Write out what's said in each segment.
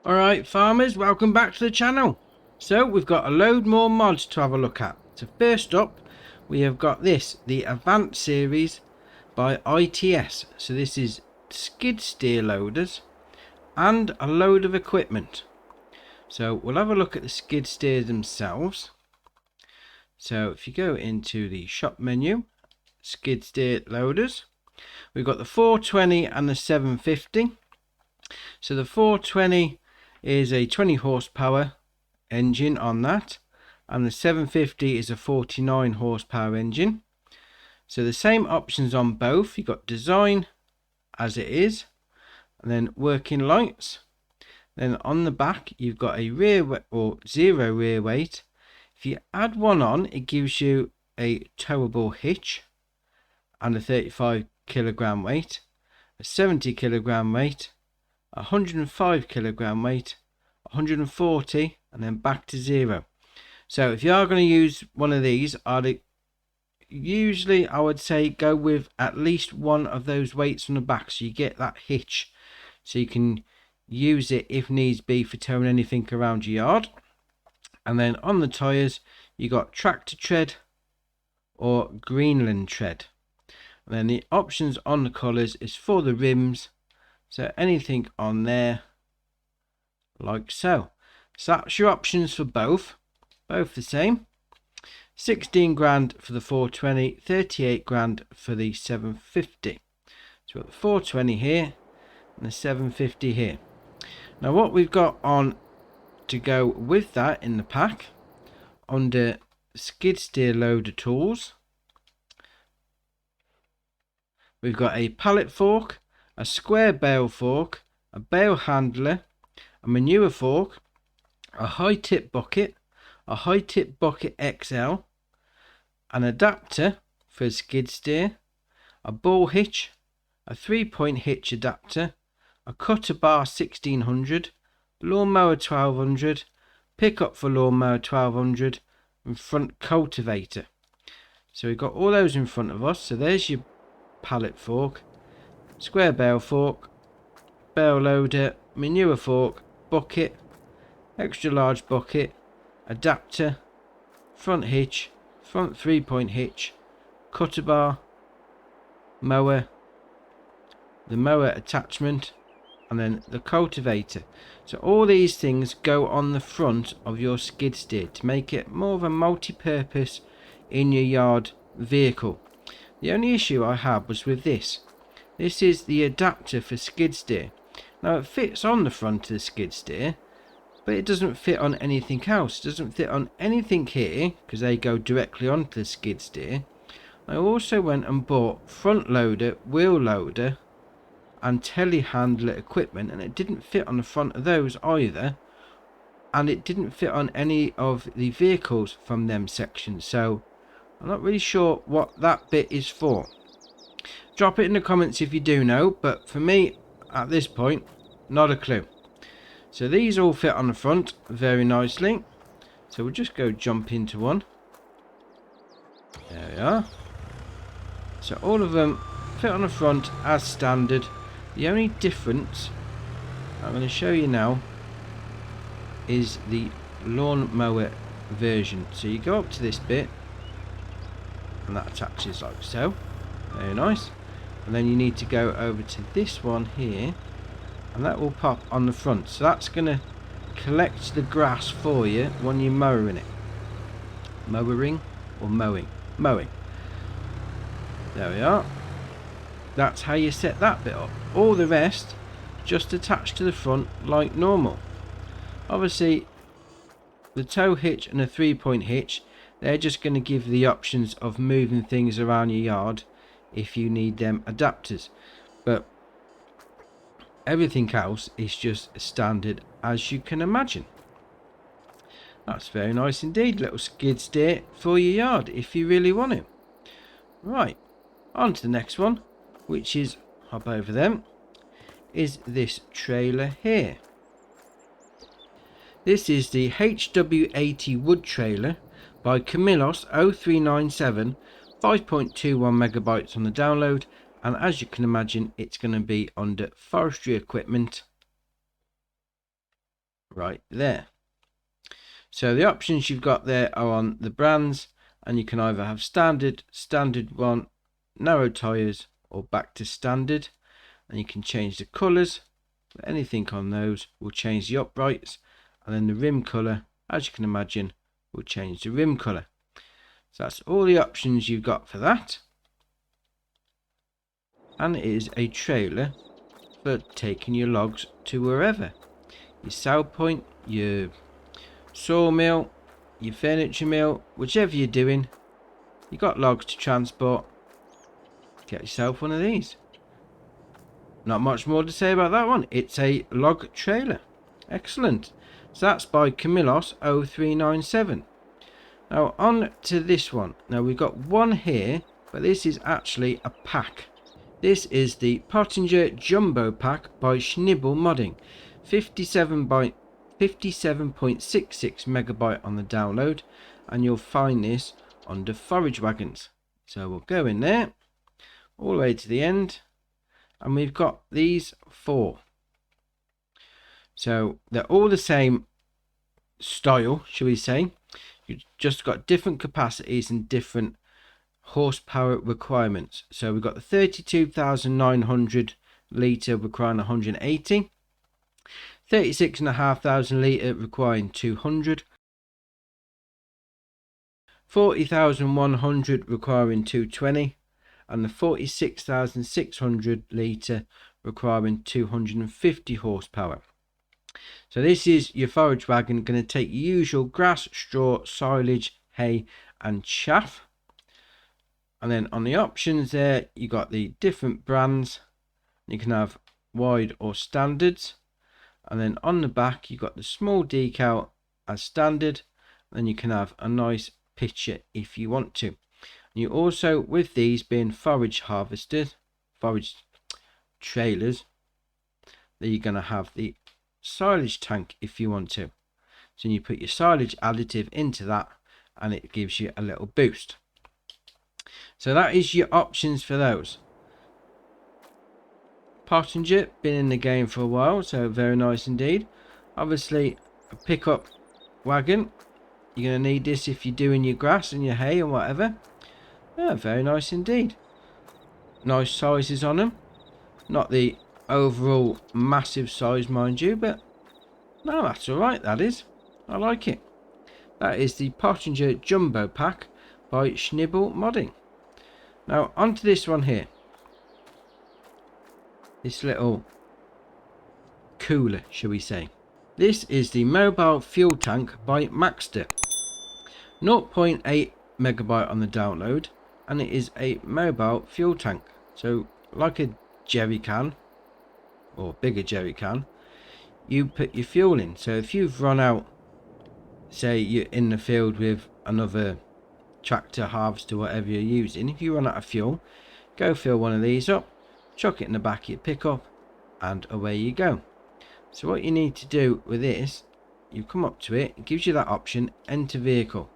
Alright farmers, welcome back to the channel. So we've got a load more mods to have a look at. So first up we have got this, the Advanced series by ITS. So this is skid steer loaders and a load of equipment. So we'll have a look at the skid steers themselves. So if you go into the shop menu, skid steer loaders, we've got the 420 and the 750. So the 420 is a 20 horsepower engine on that, and the 750 is a 49 horsepower engine. So the same options on both. You've got design as it is, and then working lights. Then on the back you've got a rear or zero rear weight. If you add one on, it gives you a towable hitch and a 35 kilogram weight, a 70 kilogram weight, 105 kilogram weight, 140, and then back to zero. So if you are going to use one of these, I would say go with at least one of those weights on the back, so you get that hitch, so you can use it if needs be for towing anything around your yard. And then on the tires you got tractor tread or Greenland tread. And then the options on the colours is for the rims. So anything on there like so. So that's your options for both the same. 16 grand for the 420, 38 grand for the 750. So we've got the 420 here and the 750 here. Now what we've got on to go with that in the pack under skid steer loader tools, we've got a pallet fork, a square bale fork, a bale handler, a manure fork, a high tip bucket, a high tip bucket XL, an adapter for a skid steer, a ball hitch, a 3-point hitch adapter, a cutter bar 1600, lawnmower 1200, pickup for lawnmower 1200, and front cultivator. So we've got all those in front of us. So there's your pallet fork, square bale fork, bale loader, manure fork, bucket, extra large bucket, adapter, front hitch, front 3-point hitch, cutter bar, mower, the mower attachment, and then the cultivator. So all these things go on the front of your skid steer to make it more of a multi-purpose in your yard vehicle. The only issue I had was with this. This is the adapter for skid steer. Now it fits on the front of the skid steer, but it doesn't fit on anything else. It doesn't fit on anything here because they go directly onto the skid steer. I also went and bought front loader, wheel loader and telehandler equipment, and it didn't fit on the front of those either, and it didn't fit on any of the vehicles from them sections. So I'm not really sure what that bit is for. Drop it in the comments if you do know, but for me at this point, not a clue. So these all fit on the front very nicely. So we'll just go jump into one. There we are. So all of them fit on the front as standard. The only difference I'm going to show you now is the lawnmower version. So you go up to this bit and that attaches like so. Very nice. And then you need to go over to this one here, and that will pop on the front. So that's going to collect the grass for you when you're mowing it. Mowing or mowing? Mowing. There we are. That's how you set that bit up. All the rest just attached to the front like normal. Obviously the tow hitch and the 3-point hitch, they're just going to give the options of moving things around your yard if you need them adapters, but everything else is just standard as you can imagine. That's very nice indeed. Little skid steer for your yard if you really want it. Right, on to the next one, which is, hop over them, is this trailer here. This is the HW80 wood trailer by Camilo 0397, 5.21 megabytes on the download, and as you can imagine it's going to be under forestry equipment right there. So the options you've got there are on the brands, and you can either have standard, standard one, narrow tyres, or back to standard. And you can change the colours. Anything on those will change the uprights, and then the rim colour, as you can imagine, will change the rim colour. So that's all the options you've got for that. And it is a trailer for taking your logs to wherever. Your sell point, your sawmill, your furniture mill, whichever you're doing, you got logs to transport, get yourself one of these. Not much more to say about that one. It's a log trailer. Excellent. So that's by Camilo 0397. Now on to this one. Now we've got one here, but this is actually a pack. This is the Pottinger Jumbo Pack by Schnibble Modding. 57.66 megabyte on the download, and you'll find this under Forage Wagons. So we'll go in there all the way to the end, and we've got these 4. So they're all the same style, shall we say. You've just got different capacities and different horsepower requirements. So we've got the 32,900 litre requiring 180, 36,500 litre requiring 200, 40,100 requiring 220, and the 46,600 litre requiring 250 horsepower. So this is your forage wagon, going to take your usual grass, straw, silage, hay and chaff. And then on the options there, you got the different brands. You can have wide or standards. And then on the back, you got the small decal as standard. Then you can have a nice picture if you want to. And you also, with these being forage harvesters, forage trailers, then you're going to have the silage tank if you want to. So you put your silage additive into that, and it gives you a little boost. So that is your options for those. Pottinger, been in the game for a while, so very nice indeed. Obviously a pickup wagon, you're going to need this if you're doing your grass and your hay and whatever. Yeah, very nice indeed. Nice sizes on them. Not the overall massive size, mind you, but no, that's alright, that is. I like it. That is the Pottinger Jumbo Pack by Schnibble Modding. Now onto this one here. This little cooler, shall we say. This is the Mobile Fuel Tank by Maxstep. 0.8 megabyte on the download, and it is a mobile fuel tank. So like a jerry can, or bigger jerry can, you put your fuel in. So if you've run out, say you're in the field with another tractor, harvester, whatever you're using, if you run out of fuel, go fill one of these up, chuck it in the back of your pickup, and away you go. So what you need to do with this, you come up to it, it gives you that option, enter vehicle,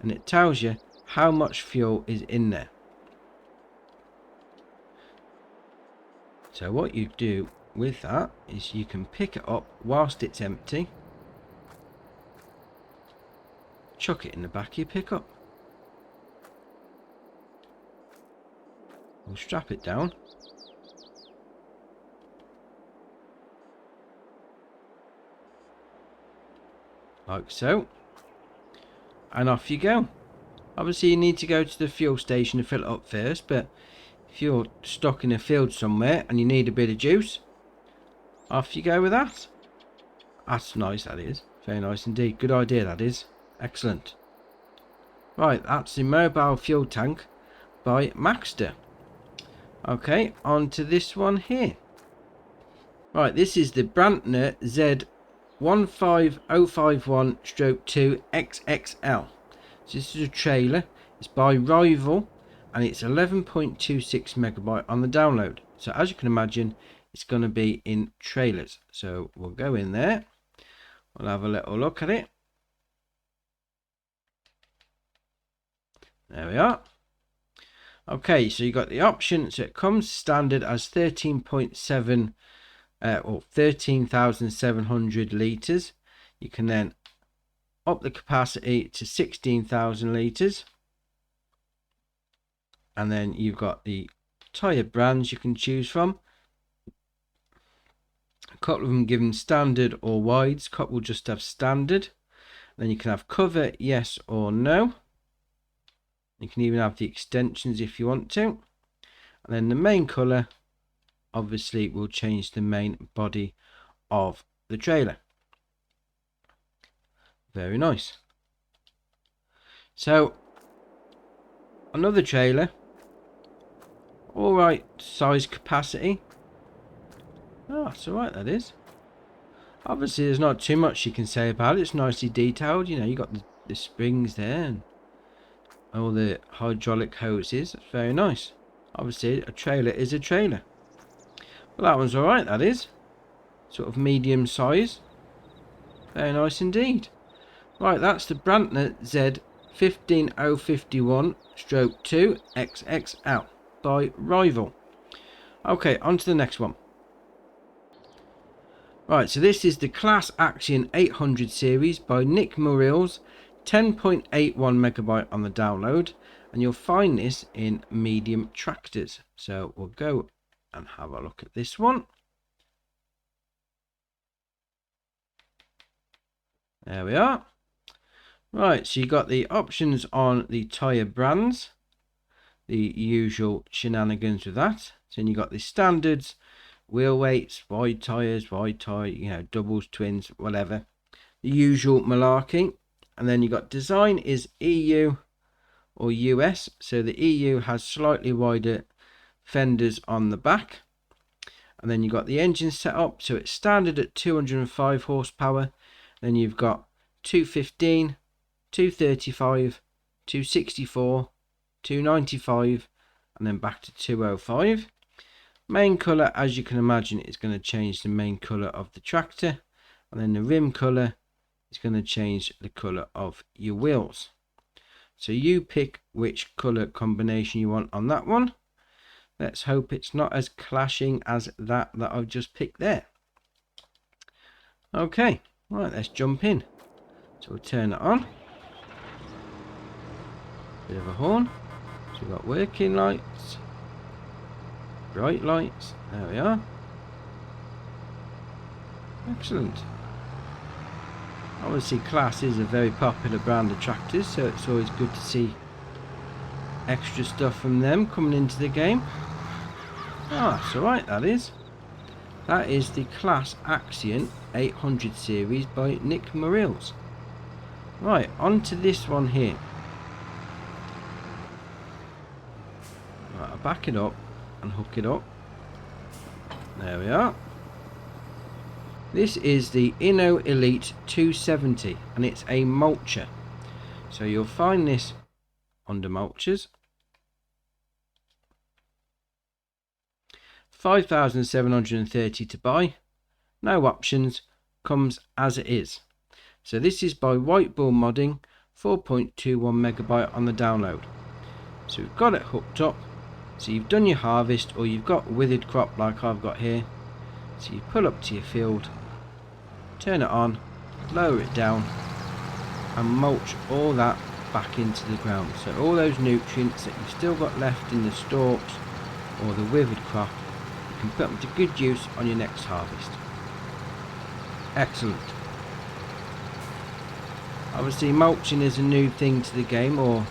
and it tells you how much fuel is in there. So what you do with that is you can pick it up whilst it's empty, chuck it in the back of your pickup. We'll strap it down. Like so. And off you go. Obviously you need to go to the fuel station to fill it up first, but if you're stuck in a field somewhere and you need a bit of juice, off you go with that. That's nice, that is. Very nice indeed. Good idea, that is. Excellent. Right, that's the Mobile Fuel Tank by Maxstep. Okay, on to this one here. Right, this is the Brantner Z15051-2 XXL. So this is a trailer. It's by Rival, and it's 11.26 megabyte on the download. So as you can imagine, it's going to be in trailers. So we'll go in there. We'll have a little look at it. There we are. Okay, so you got the option. So it comes standard as 13.7 or 13,700 litres. You can then up the capacity to 16,000 litres. And then you've got the Tyre Brands you can choose from. A couple of them given standard or wides. A couple will just have standard. Then you can have cover, yes or no. You can even have the extensions if you want to. And then the main colour obviously will change the main body of the trailer. Very nice. So another trailer, alright size capacity. Oh, that's alright, that is. Obviously there's not too much you can say about it. It's nicely detailed. You know, you got the springs there and all the hydraulic hoses. That's very nice. Obviously a trailer is a trailer. Well, that one's alright, that is. Sort of medium size. Very nice indeed. Right, that's the Brantner Z15051/2 XXL by Rival. Okay, on to the next one. Right, so this is the Class Action 800 series by Nick Murrells, 10.81 megabyte on the download, and you'll find this in medium tractors. So we'll go and have a look at this one. There we are. Right, so you got the options on the Tyre Brands, the usual shenanigans with that. So then you got the standards, wheel weights, wide tyre, you know, doubles, twins, whatever. The usual malarkey. And then you got design is EU or US. So the EU has slightly wider fenders on the back. And then you got the engine setup. So it's standard at 205 horsepower. Then you've got 215, 235, 264, 295, and then back to 205. Main colour, as you can imagine, is going to change the main colour of the tractor, and then the rim colour is going to change the colour of your wheels. So you pick which colour combination you want on that one. Let's hope it's not as clashing as that I've just picked there. Okay, right, let's jump in. So we'll turn it on. Bit of a horn. So we've got working lights, bright lights. There we are. Excellent. Obviously Class is a very popular brand of tractors, so it's always good to see extra stuff from them coming into the game. Ah, that's alright, that is. That is the Class Action 800 series by Nick Murrells. Right, on to this one here. Right, I'll back it up and hook it up. There we are. This is the Inno Elite 270 and it's a Mulcher. So you'll find this under Mulchers. 5,730 to buy. No options. Comes as it is. So this is by Whiteball Modding, 4.21 megabyte on the download. So we've got it hooked up. So you've done your harvest, or you've got withered crop like I've got here. So you pull up to your field, turn it on, lower it down, and mulch all that back into the ground. So all those nutrients that you've still got left in the stalks or the withered crop, you can put them to good use on your next harvest. Excellent. Obviously mulching is a new thing to the game, or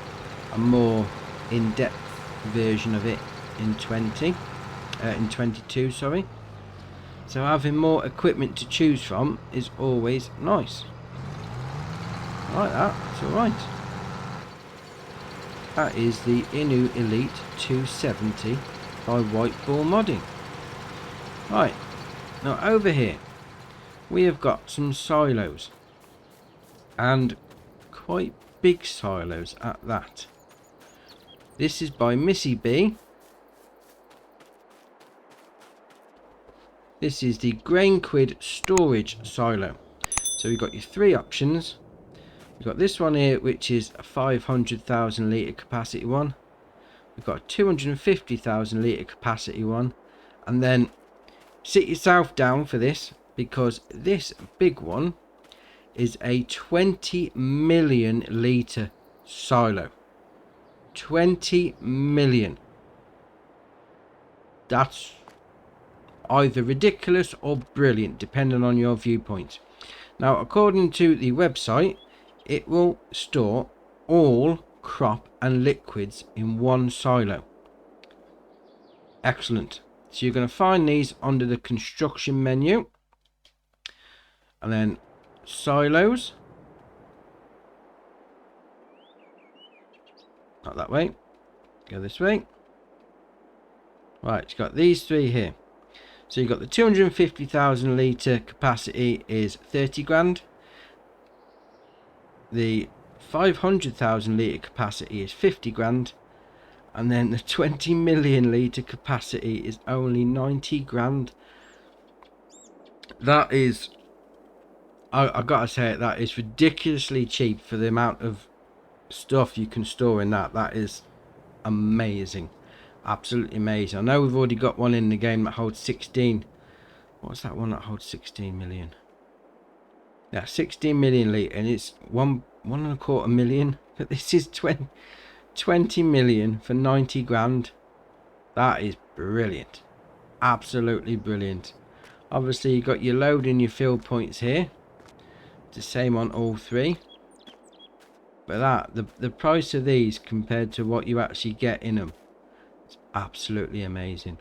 a more in-depth version of it in 22, sorry. So having more equipment to choose from is always nice. Like that, it's alright. That is the Inno Elite 270 by Whiteball Modding. Right, now over here we have got some silos, and quite big silos at that. This is by Missy B. This is the Grain Quid storage silo. So we've got your three options. We've got this one here, which is a 500,000 litre capacity one. We've got a 250,000 litre capacity one. And then sit yourself down for this, because this big one is a 20 million litre silo. 20 million. That's either ridiculous or brilliant, depending on your viewpoint. Now, according to the website, it will store all crop and liquids in one silo. Excellent. So you're going to find these under the construction menu, and then silos. Not that way. Go this way. Right, you've got these three here. So you've got the 250,000 litre capacity is 30 grand. The 500,000 litre capacity is 50 grand. And then the 20 million litre capacity is only 90 grand. That is, I gotta say it, that is ridiculously cheap for the amount of stuff you can store in that. That is amazing. Absolutely amazing. I know we've already got one in the game that holds 16. What's that one that holds 16 million? Yeah, 16 million litre, and it's 1.25 million. But this is 20 million for 90 grand. That is brilliant. Absolutely brilliant. Obviously, you got your load and your fill points here. It's the same on all three. But the price of these compared to what you actually get in them, it's absolutely amazing.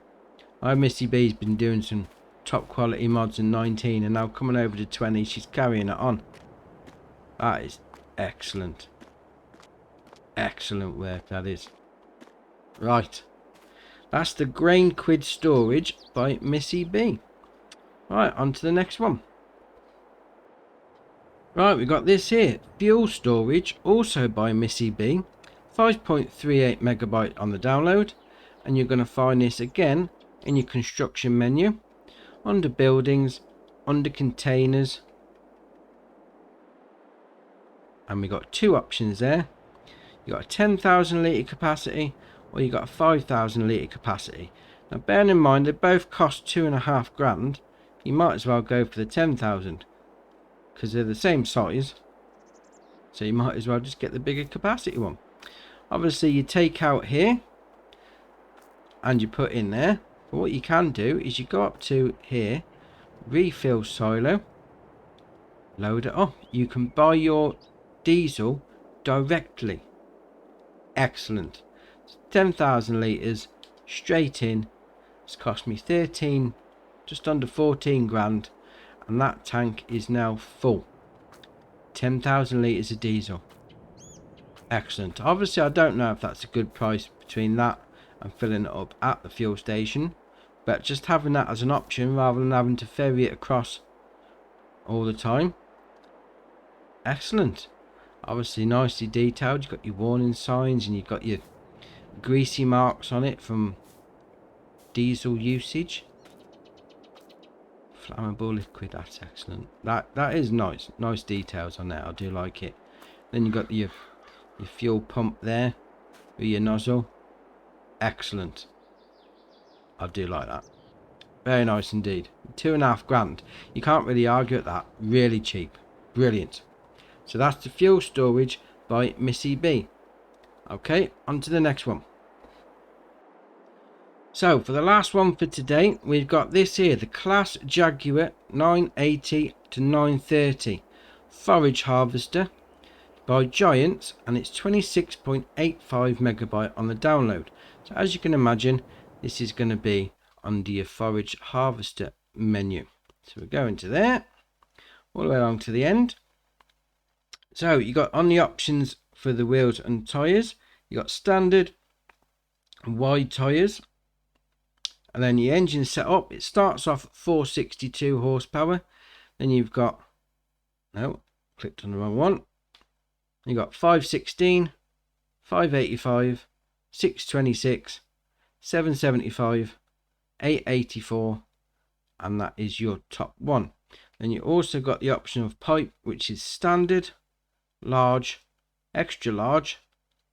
My Missy B's been doing some top quality mods in 19, and now coming over to 20, she's carrying it on. That is excellent. Excellent work, that is. Right. That's the grain quid storage by Missy B. Right, on to the next one. Right, we got this here. Fuel storage, also by Missy B. 5.38 megabyte on the download. And you're going to find this again in your construction menu. Under buildings, under containers. And we got two options there. You got a 10,000 litre capacity, or you got a 5,000 litre capacity. Now bearing in mind they both cost 2.5 grand, you might as well go for the 10,000 because they're the same size, so you might as well just get the bigger capacity one. Obviously you take out here and you put in there, but what you can do is you go up to here, refill silo, load it up. You can buy your diesel directly. Excellent. 10,000 litres straight in. It's cost me 13, just under 14 grand, and that tank is now full. 10,000 litres of diesel. Excellent. Obviously I don't know if that's a good price between that and filling it up at the fuel station, but just having that as an option rather than having to ferry it across all the time. Excellent. Obviously nicely detailed. You've got your warning signs and you've got your greasy marks on it from diesel usage. Flammable liquid, that's excellent. That is nice details on there. I do like it. Then you've got your fuel pump there with your nozzle. Excellent. I do like that. Very nice indeed. 2.5 grand. You can't really argue at that. Really cheap. Brilliant. So that's the fuel storage by Missy B. Okay, on to the next one. So for the last one for today, we've got this here, the Class Jaguar 980 to 930 forage harvester by Giants, and it's 26.85 megabyte on the download. So as you can imagine, this is going to be under your forage harvester menu. So we go into there, all the way along to the end. So you got on the options for the wheels and tyres, you got standard and wide tyres. And then your engine setup, it starts off at 462 horsepower. Then you've got, no, clicked on the wrong one. You got 516, 585, 626, 775, 884, and that is your top one. Then you also got the option of pipe, which is standard, large, extra large,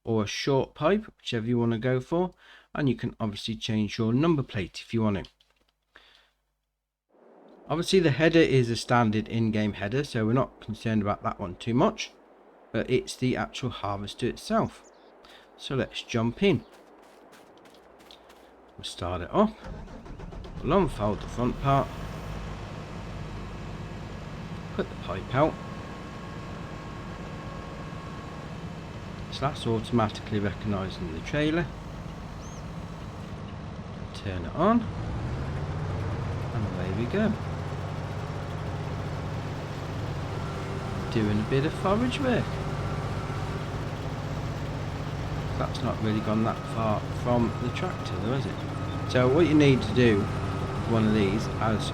or a short pipe, whichever you want to go for. And you can obviously change your number plate if you want to. Obviously the header is a standard in-game header, so we're not concerned about that one too much, but it's the actual harvester itself. So let's jump in. We'll start it up. We'll unfold the front part, put the pipe out. So that's automatically recognising the trailer. Turn it on, and away we go. Doing a bit of forage work. That's not really gone that far from the tractor though, is it? So what you need to do with one of these, as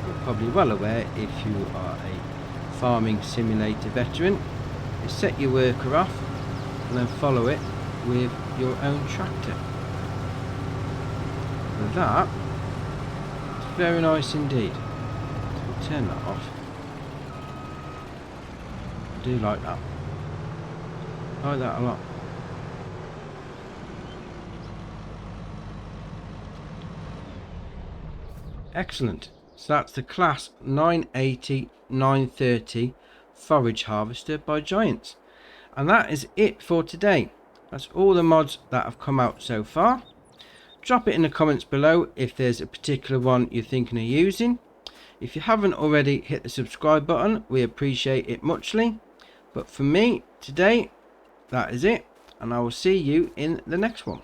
you're probably well aware if you are a farming simulator veteran, is set your worker off and then follow it with your own tractor. With that, it's very nice indeed. So we'll turn that off. I do like that. I like that a lot. Excellent. So that's the class 980-930 forage harvester by Giants. And that is it for today. That's all the mods that have come out so far. Drop it in the comments below if there's a particular one you're thinking of using. If you haven't already, hit the subscribe button. We appreciate it muchly. But for me today, that is it. And I will see you in the next one.